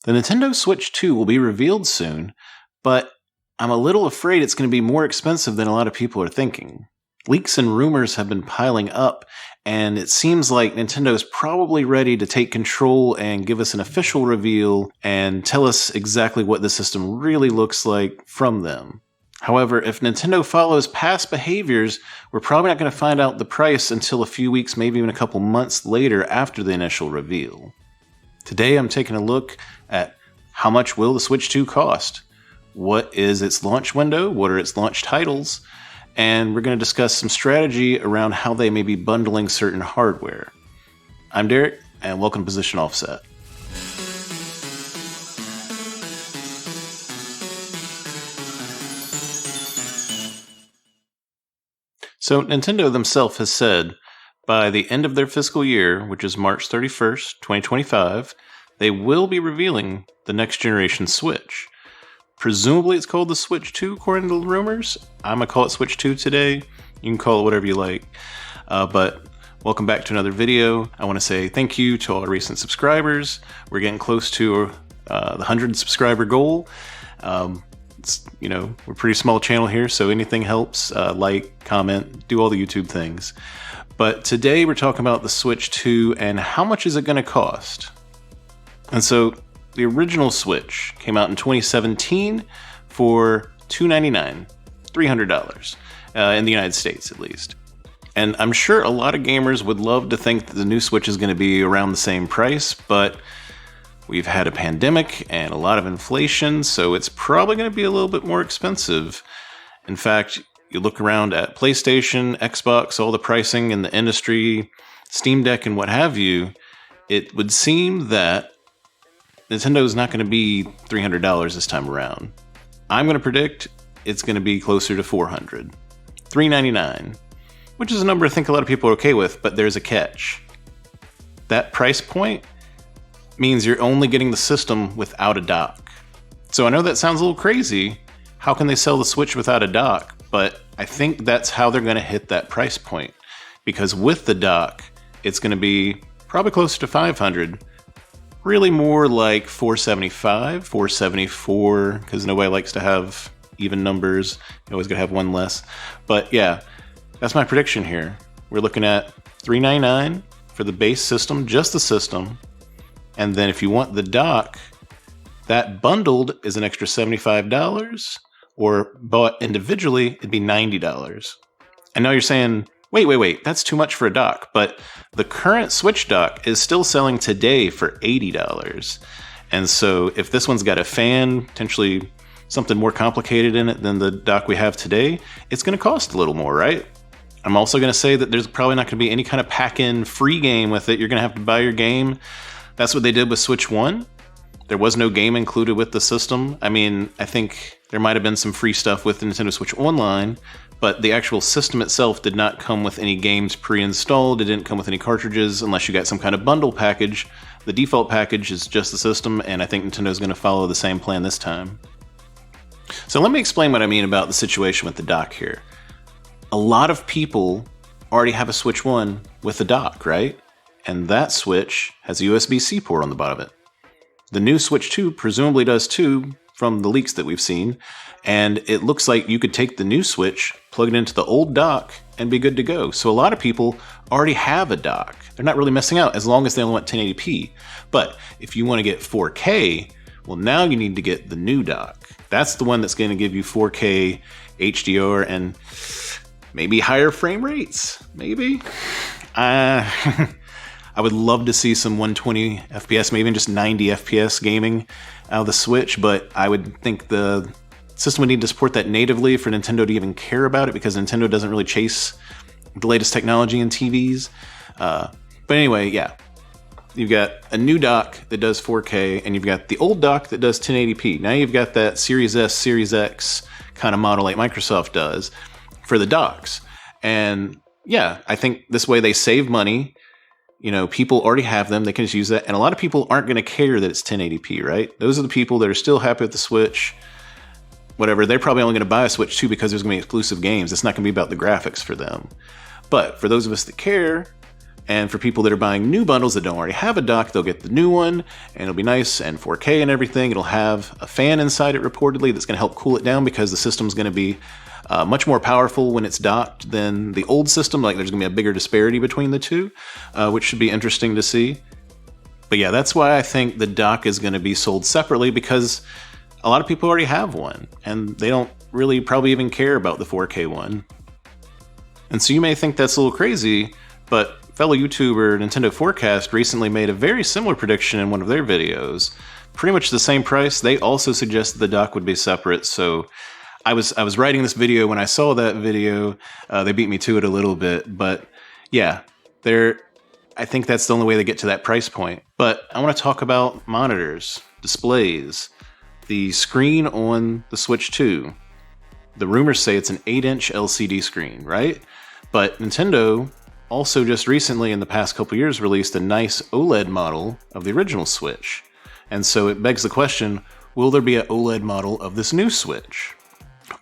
The Nintendo Switch 2 will be revealed soon, but I'm a little afraid it's going to be more expensive than a lot of people are thinking. Leaks and rumors have been piling up, and it seems like Nintendo is probably ready to take control and give us an official reveal and tell us exactly what the system really looks like from them. However, if Nintendo follows past behaviors, we're probably not going to find out the price until a few weeks, maybe even a couple months later after the initial reveal. Today I'm taking a look at how much will the Switch 2 cost? What is its launch window? What are its launch titles? And we're going to discuss some strategy around how they may be bundling certain hardware. I'm Derek, and welcome to Position Offset. So Nintendo themselves has said by the end of their fiscal year, which is March 31st, 2025, they will be revealing the next generation Switch. Presumably it's called the Switch 2, according to the rumors. I'm going to call it Switch 2 today. You can call it whatever you like. But welcome back to another video. I want to say thank you to all our recent subscribers. We're getting close to the 100 subscriber goal. We're a pretty small channel here, so anything helps. Like, comment, do all the YouTube things. But today we're talking about the Switch 2 and how much is it going to cost. And so the original Switch came out in 2017 for $299, $300, in the United States at least. And I'm sure a lot of gamers would love to think that the new Switch is going to be around the same price, but we've had a pandemic and a lot of inflation, so it's probably going to be a little bit more expensive. In fact, you look around at PlayStation, Xbox, all the pricing in the industry, Steam Deck and what have you, it would seem that Nintendo is not going to be $300 this time around. I'm going to predict it's going to be closer to $400. $399, which is a number I think a lot of people are okay with, but there's a catch. That price point means you're only getting the system without a dock. So I know that sounds a little crazy. How can they sell the Switch without a dock? But I think that's how they're going to hit that price point. Because with the dock, it's going to be probably closer to $500. Really more like $475, $474, because nobody likes to have even numbers. You always got to have one less. But yeah, that's my prediction here. We're looking at $399 for the base system, just the system. And then if you want the dock, that bundled is an extra $75, or bought individually, it'd be $90. I know you're saying, wait, that's too much for a dock, but the current Switch dock is still selling today for $80. And so if this one's got a fan, potentially something more complicated in it than the dock we have today, it's going to cost a little more, right? I'm also going to say that there's probably not going to be any kind of pack-in free game with it. You're going to have to buy your game. That's what they did with Switch 1. There was no game included with the system. I mean, I think there might have been some free stuff with the Nintendo Switch Online, but the actual system itself did not come with any games pre-installed. It didn't come with any cartridges unless you got some kind of bundle package. The default package is just the system, and I think Nintendo's going to follow the same plan this time. So let me explain what I mean about the situation with the dock here. A lot of people already have a Switch 1 with a dock, right? And that Switch has a USB-C port on the bottom of it. The new Switch 2 presumably does too, from the leaks that we've seen, and it looks like you could take the new Switch, plug it into the old dock, and be good to go. So a lot of people already have a dock. They're not really missing out as long as they only want 1080p. But if you want to get 4K, well, now you need to get the new dock. That's the one that's going to give you 4K HDR and maybe higher frame rates. Maybe. I would love to see some 120 FPS, maybe even just 90 FPS gaming out of the Switch, but I would think the system would need to support that natively for Nintendo to even care about it, because Nintendo doesn't really chase the latest technology in TVs. But anyway, yeah. You've got a new dock that does 4K, and you've got the old dock that does 1080p. Now you've got that Series S, Series X kind of model like Microsoft does for the docks. And yeah, I think this way they save money. You know, people already have them. They can just use that. And a lot of people aren't going to care that it's 1080p, right? Those are the people that are still happy with the Switch. Whatever. They're probably only going to buy a Switch 2 because there's going to be exclusive games. It's not going to be about the graphics for them. But for those of us that care, And for people that are buying new bundles that don't already have a dock, they'll get the new one, and it'll be nice and 4K and everything. It'll have a fan inside it reportedly that's going to help cool it down because the system's going to be much more powerful when it's docked than the old system. Like, there's going to be a bigger disparity between the two, which should be interesting to see. But yeah, that's why I think the dock is going to be sold separately, because a lot of people already have one, and they don't really probably even care about the 4K one. And so you may think that's a little crazy, but fellow YouTuber Nintendo Forecast recently made a very similar prediction in one of their videos. Pretty much the same price. They also suggested the dock would be separate, so I was writing this video when I saw that video. They beat me to it a little bit, but yeah, I think that's the only way they get to that price point. But I want to talk about monitors, displays, the screen on the Switch 2. The rumors say it's an 8-inch LCD screen, right? But Nintendo also just recently, in the past couple years, released a nice OLED model of the original Switch. And so it begs the question, will there be an OLED model of this new Switch?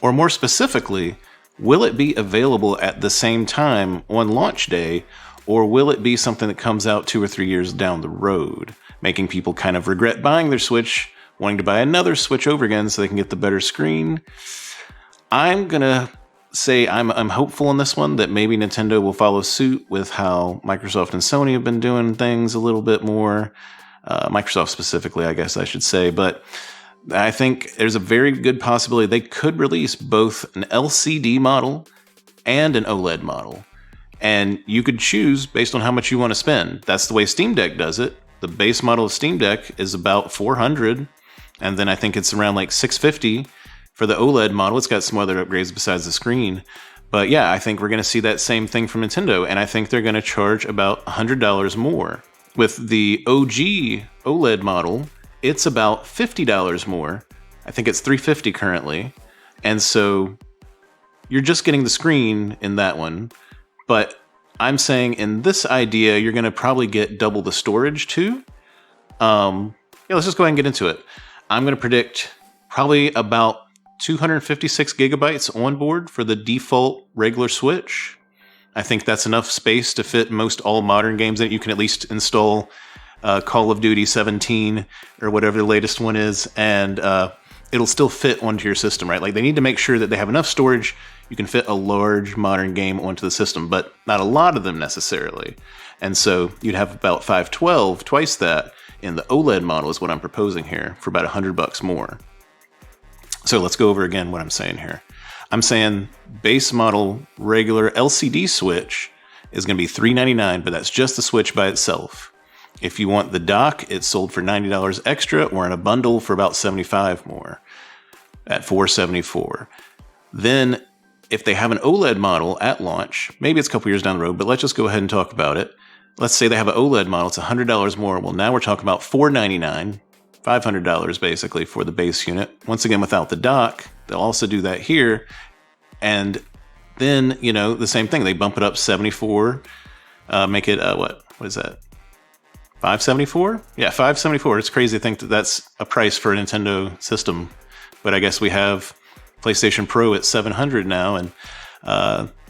Or more specifically, will it be available at the same time on launch day, or will it be something that comes out 2 or 3 years down the road, making people kind of regret buying their Switch, wanting to buy another Switch over again so they can get the better screen? I'm gonna say I'm hopeful on this one that maybe Nintendo will follow suit with how Microsoft and Sony have been doing things a little bit more. Microsoft specifically, I guess I should say. But I think there's a very good possibility they could release both an LCD model and an OLED model. And you could choose based on how much you want to spend. That's the way Steam Deck does it. The base model of Steam Deck is about $400, and then I think it's around like $650 for the OLED model. It's got some other upgrades besides the screen. But yeah, I think we're going to see that same thing from Nintendo, and I think they're going to charge about $100 more. With the OG OLED model, it's about $50 more. I think it's $350 currently. And so you're just getting the screen in that one. But I'm saying in this idea, you're going to probably get double the storage too. Let's just go ahead and get into it. I'm going to predict probably about 256 gigabytes on board for the default regular Switch. I think that's enough space to fit most all modern games that you can at least install Call of Duty 17 or whatever the latest one is, and it'll still fit onto your system, right? Like, they need to make sure that they have enough storage you can fit a large modern game onto the system, but not a lot of them necessarily. And so you'd have about 512, twice that, in the OLED model is what I'm proposing here, for about $100 more. So let's go over again what I'm saying here. I'm saying base model regular LCD Switch is going to be $399, but that's just the Switch by itself. If you want the dock, it's sold for $90 extra, or in a bundle for about $75 more at $474. Then if they have an OLED model at launch, maybe it's a couple years down the road, but let's just go ahead and talk about it. Let's say they have an OLED model, it's $100 more. Well, now we're talking about $499, $500 basically for the base unit. Once again, without the dock, they'll also do that here. And then, the same thing. They bump it up 74, make it, what is that? 574? Yeah, 574. It's crazy to think that that's a price for a Nintendo system. But I guess we have PlayStation Pro at $700 now, and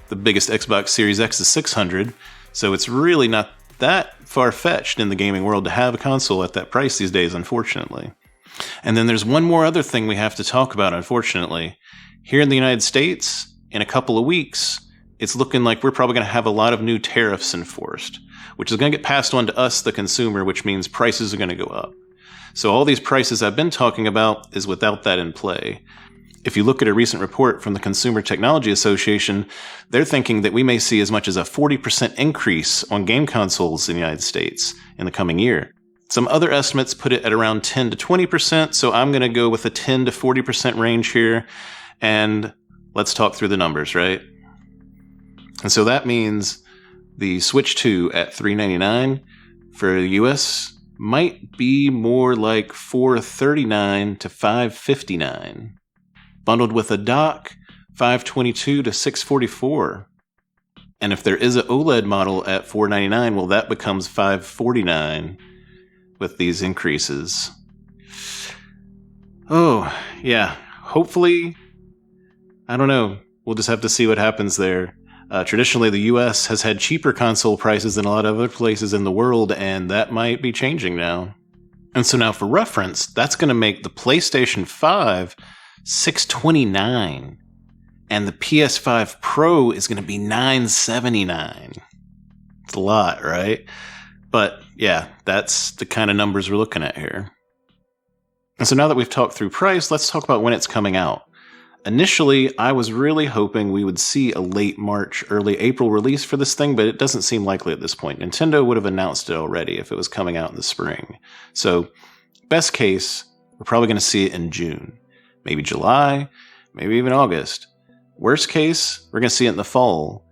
the biggest Xbox Series X is $600. So it's really not that far-fetched in the gaming world to have a console at that price these days, unfortunately. And then there's one more other thing we have to talk about, unfortunately. Here in the United States, in a couple of weeks, it's looking like we're probably going to have a lot of new tariffs enforced, which is going to get passed on to us, the consumer, which means prices are going to go up. So all these prices I've been talking about is without that in play. If you look at a recent report from the Consumer Technology Association, they're thinking that we may see as much as a 40% increase on game consoles in the United States in the coming year. Some other estimates put it at around 10 to 20%, so I'm going to go with a 10 to 40% range here, and let's talk through the numbers, right? And so that means the Switch 2 at $399 for the US might be more like $439 to $559. Bundled with a dock, $522 to $644. And if there is an OLED model at $499, well, that becomes $549 with these increases. Oh, yeah. Hopefully, I don't know. We'll just have to see what happens there. Traditionally, the US has had cheaper console prices than a lot of other places in the world, and that might be changing now. And so now for reference, that's going to make the PlayStation 5 $629, and the PS5 Pro is going to be $979. It's a lot, right? But yeah, that's the kind of numbers we're looking at here. And so now that we've talked through price, let's talk about when it's coming out. Initially, I was really hoping we would see a late March, early April release for this thing, but it doesn't seem likely at this point. Nintendo would have announced it already if it was coming out in the spring. So, best case, we're probably going to see it in June. Maybe July, maybe even August. Worst case, we're going to see it in the fall.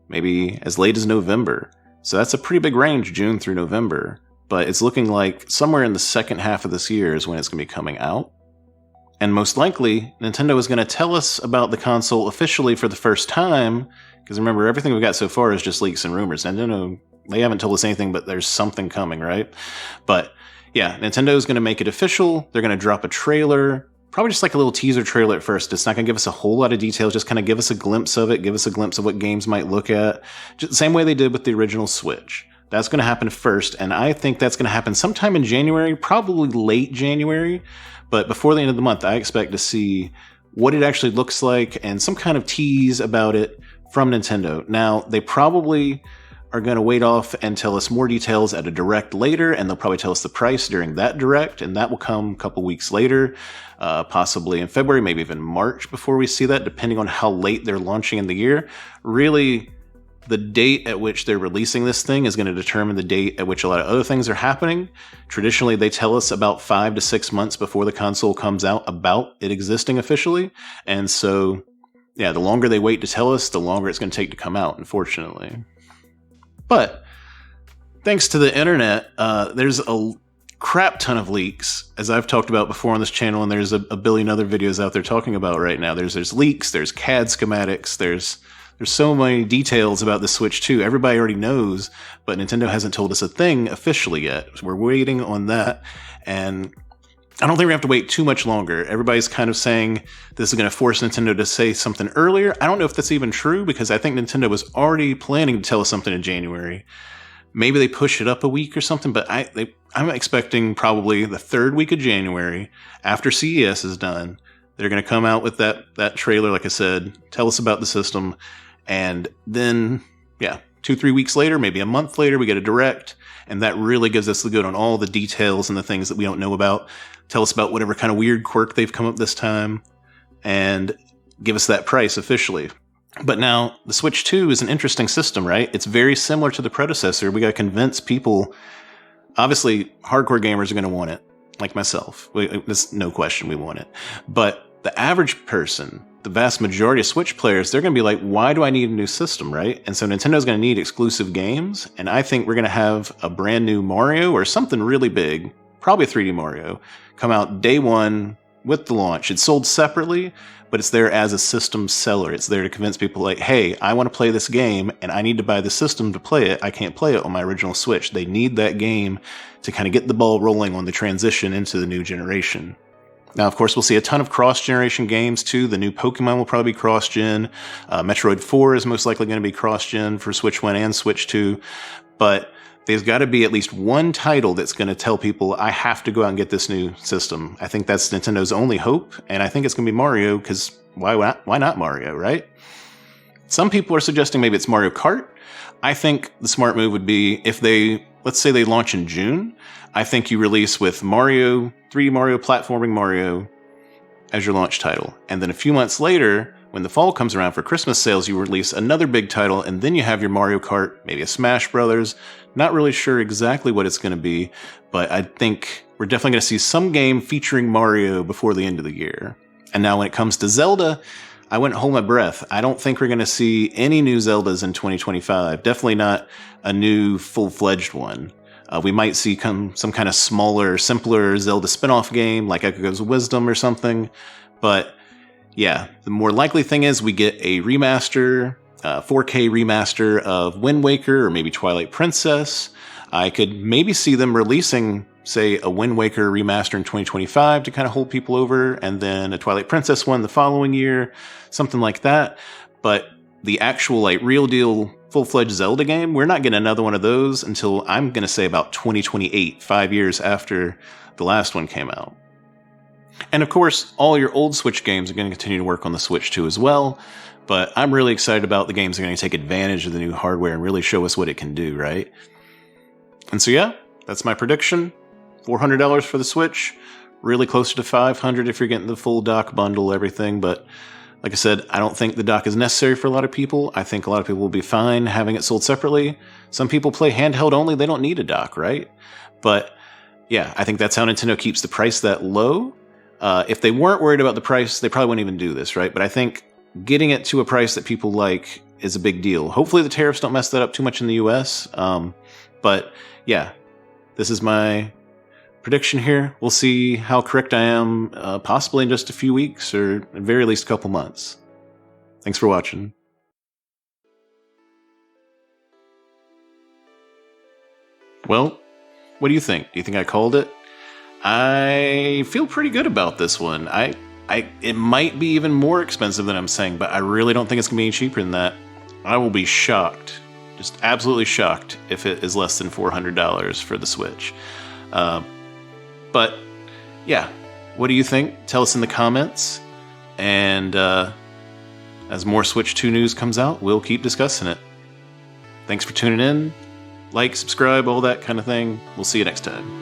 Maybe as late as November. So that's a pretty big range, June through November. But it's looking like somewhere in the second half of this year is when it's going to be coming out. And most likely, Nintendo is going to tell us about the console officially for the first time, because remember, everything we've got so far is just leaks and rumors. Nintendo, they haven't told us anything, but there's something coming, right? But yeah, Nintendo is going to make it official. They're going to drop a trailer, probably just like a little teaser trailer at first. It's not going to give us a whole lot of details, just kind of give us a glimpse of it, give us a glimpse of what games might look at, just the same way they did with the original Switch. That's going to happen first, and I think that's going to happen sometime in January, probably late January. But before the end of the month, I expect to see what it actually looks like and some kind of tease about it from Nintendo. Now, they probably are going to wait off and tell us more details at a direct later, and they'll probably tell us the price during that direct, and that will come a couple weeks later, possibly in February, maybe even March before we see that, depending on how late they're launching in the year. Really, the date at which they're releasing this thing is going to determine the date at which a lot of other things are happening. Traditionally, they tell us about 5 to 6 months before the console comes out about it existing officially. And so, yeah, the longer they wait to tell us, the longer it's going to take to come out, unfortunately. But thanks to the internet, there's a crap ton of leaks, as I've talked about before on this channel, and there's a billion other videos out there talking about right now. There's leaks, there's CAD schematics, there's so many details about the Switch 2. Everybody already knows, but Nintendo hasn't told us a thing officially yet. So we're waiting on that, and I don't think we have to wait too much longer. Everybody's kind of saying this is going to force Nintendo to say something earlier. I don't know if that's even true, because I think Nintendo was already planning to tell us something in January. Maybe they push it up a week or something, but I'm expecting probably the third week of January, after CES is done. They're going to come out with that trailer, like I said, tell us about the system, and then, 2-3 weeks later, maybe a month later, we get a direct, and that really gives us the good on all the details and the things that we don't know about. Tell us about whatever kind of weird quirk they've come up this time, and give us that price officially. But now, the Switch 2 is an interesting system, right? It's very similar to the predecessor. We got to convince people. Obviously, hardcore gamers are going to want it, like myself. There's no question we want it. But the average person, the vast majority of Switch players, they're going to be like, why do I need a new system, right? And so Nintendo's going to need exclusive games, and I think we're going to have a brand new Mario or something really big, probably a 3D Mario, come out day one with the launch. It's sold separately, but it's there as a system seller. It's there to convince people like, hey, I want to play this game, and I need to buy the system to play it. I can't play it on my original Switch. They need that game to kind of get the ball rolling on the transition into the new generation. Now, of course, we'll see a ton of cross-generation games, too. The new Pokemon will probably be cross-gen. Metroid 4 is most likely going to be cross-gen for Switch 1 and Switch 2. But there's got to be at least one title that's going to tell people, I have to go out and get this new system. I think that's Nintendo's only hope, and I think it's going to be Mario, because why not Mario, right? Some people are suggesting maybe it's Mario Kart. I think the smart move would be if let's say they launch in June, I think you release with Mario, 3D Mario, platforming Mario as your launch title. And then a few months later, when the fall comes around for Christmas sales, you release another big title, and then you have your Mario Kart, maybe a Smash Brothers. Not really sure exactly what it's going to be, but I think we're definitely going to see some game featuring Mario before the end of the year. And now when it comes to Zelda, I wouldn't hold my breath. I don't think we're going to see any new Zeldas in 2025. Definitely not a new full-fledged one. We might see some kind of smaller, simpler Zelda spin-off game like Echoes of Wisdom or something. But yeah, the more likely thing is we get a remaster, 4K remaster of Wind Waker or maybe Twilight Princess. I could maybe see them releasing, say, a Wind Waker remaster in 2025 to kind of hold people over, and then a Twilight Princess one the following year, something like that. But the actual, like, real deal, full-fledged Zelda game, we're not getting another one of those until, I'm going to say, about 2028, 5 years after the last one came out. And of course, all your old Switch games are going to continue to work on the Switch too as well, but I'm really excited about the games that are going to take advantage of the new hardware and really show us what it can do, right? And so yeah, that's my prediction. $400 for the Switch, really closer to $500 if you're getting the full dock bundle, everything, but like I said, I don't think the dock is necessary for a lot of people. I think a lot of people will be fine having it sold separately. Some people play handheld only, they don't need a dock, right? But yeah, I think that's how Nintendo keeps the price that low. If they weren't worried about the price, they probably wouldn't even do this, right? But I think getting it to a price that people like is a big deal. Hopefully the tariffs don't mess that up too much in the US. But yeah, this is my prediction here. We'll see how correct I am, possibly in just a few weeks, or at very least a couple months. Thanks for watching. Well, what do you think? Do you think I called it? I feel pretty good about this one. It might be even more expensive than I'm saying, but I really don't think it's gonna be any cheaper than that. I will be shocked, just absolutely shocked, if it is less than $400 for the Switch. But yeah, what do you think? Tell us in the comments. And as more Switch 2 news comes out, we'll keep discussing it. Thanks for tuning in. Like, subscribe, all that kind of thing. We'll see you next time.